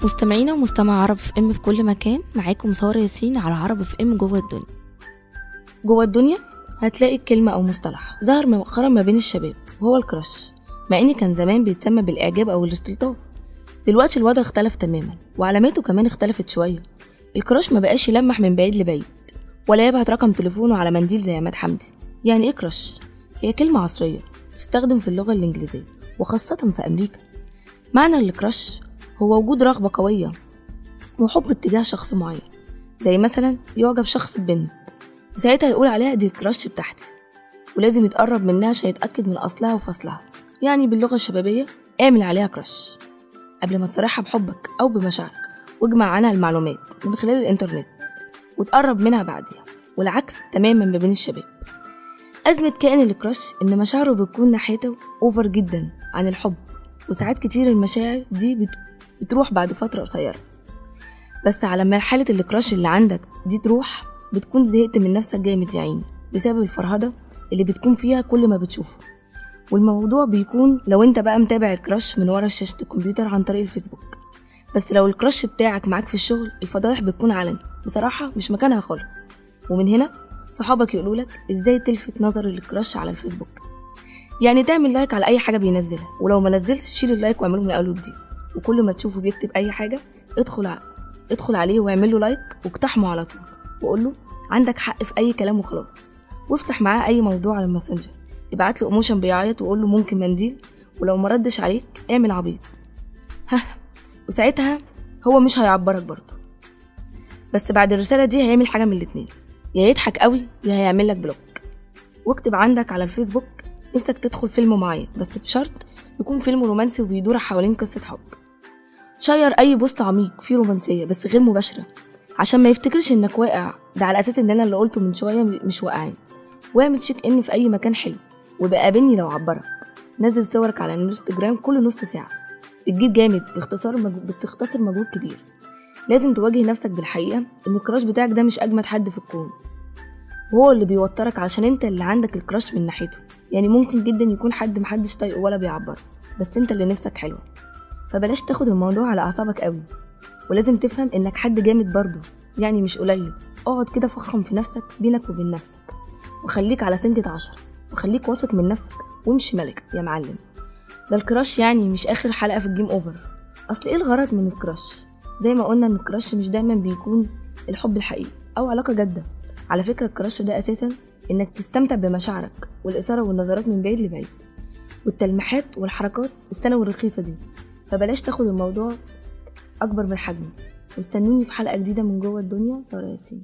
مستمعينا ومستمع عرب اف ام في كل مكان، معاكم سارة ياسين على عرب اف ام. جوه الدنيا. جوه الدنيا هتلاقي كلمة او مصطلح ظهر مؤخرا ما بين الشباب وهو الكراش، مع ان كان زمان بيتسمى بالاعجاب او الاستلطاف. دلوقتي الوضع اختلف تماما وعلاماته كمان اختلفت شوية. الكراش ما بقاش يلمح من بعيد لبعيد ولا يبعت رقم تليفونه على منديل زي عماد حمدي. يعني ايه كراش؟ هي كلمة عصرية تستخدم في اللغة الانجليزية وخاصة في امريكا. معنى الكراش هو وجود رغبة قوية وحب اتجاه شخص معين، زي مثلا يعجب شخص ببنت وساعتها يقول عليها دي الكراش بتاعتي، ولازم يتقرب منها عشان يتأكد من أصلها وفصلها. يعني باللغة الشبابية اعمل عليها كراش قبل ما تصارحها بحبك أو بمشاعرك، واجمع عنها المعلومات من خلال الإنترنت وتقرب منها بعدها، والعكس تماما ما بين الشباب. أزمة كائن الكراش إن مشاعره بتكون ناحيته أوفر جدا عن الحب، وساعات كتير المشاعر دي بتروح بعد فترة قصيرة. بس على مرحلة الكراش اللي عندك دي تروح بتكون زهقت من نفسك جامد يا عيني بسبب الفرهدة اللي بتكون فيها كل ما بتشوفه. والموضوع بيكون لو انت بقى متابع الكراش من ورا شاشة الكمبيوتر عن طريق الفيسبوك. بس لو الكراش بتاعك معاك في الشغل، الفضايح بتكون علني بصراحة مش مكانها خالص. ومن هنا صحابك يقولولك ازاي تلفت نظر الكراش على الفيسبوك. يعني تعمل لايك على اي حاجة بينزلها، ولو ما نزلش شيل اللايك واعمله من اول وجديد. وكل ما تشوفه بيكتب اي حاجة ادخل عليه واعمل له لايك واقتحمه على طول وقول له عندك حق في اي كلام وخلاص. وافتح معاه اي موضوع على الماسنجر، ابعت له ايموشن بيعيط وقول له ممكن منديل، ولو ما ردش عليك اعمل عبيط وساعتها هو مش هيعبرك برضه. بس بعد الرسالة دي هيعمل حاجة من الاتنين، يا يضحك قوي يا هيعمل لك بلوك. واكتب عندك على الفيسبوك نفسك تدخل فيلم معين، بس بشرط يكون فيلم رومانسي وبيدور حوالين قصة حب. شير اي بوست عميق فيه رومانسية بس غير مباشرة عشان ما يفتكرش انك واقع، ده على اساس ان انا اللي قلته من شوية مش واقعين. واعمل تشيك ان في اي مكان حلو، وبقى قابلني لو عبرك. نزل صورك على الانستجرام كل نص ساعة، بتجيب جامد بتختصر مجهود كبير. لازم تواجه نفسك بالحقيقة ان الكراش بتاعك ده مش اجمد حد في الكون، وهو اللي بيوترك علشان انت اللي عندك الكراش من ناحيته. يعني ممكن جدا يكون حد محدش طايقه ولا بيعبر، بس انت اللي نفسك حلوة. فبلاش تاخد الموضوع على اعصابك قوي، ولازم تفهم انك حد جامد برضو، يعني مش قليل. اقعد كده فخم في نفسك بينك وبين نفسك، وخليك على سنجة 10، وخليك واثق من نفسك وامشي ملك يا معلم. ده الكراش يعني مش اخر حلقة في الجيم اوفر. اصل ايه الغرض من الكراش؟ زي ما قلنا ان الكراش مش دايما بيكون الحب الحقيقي او علاقة جادة. على فكرة الكراش ده اساسا انك تستمتع بمشاعرك والاثارة والنظرات من بعيد لبعيد والتلميحات والحركات الثانوي الرخيصة دي. فبلاش تاخد الموضوع اكبر من حجمه. واستنوني في حلقة جديدة من جوه الدنيا. سارة ياسين.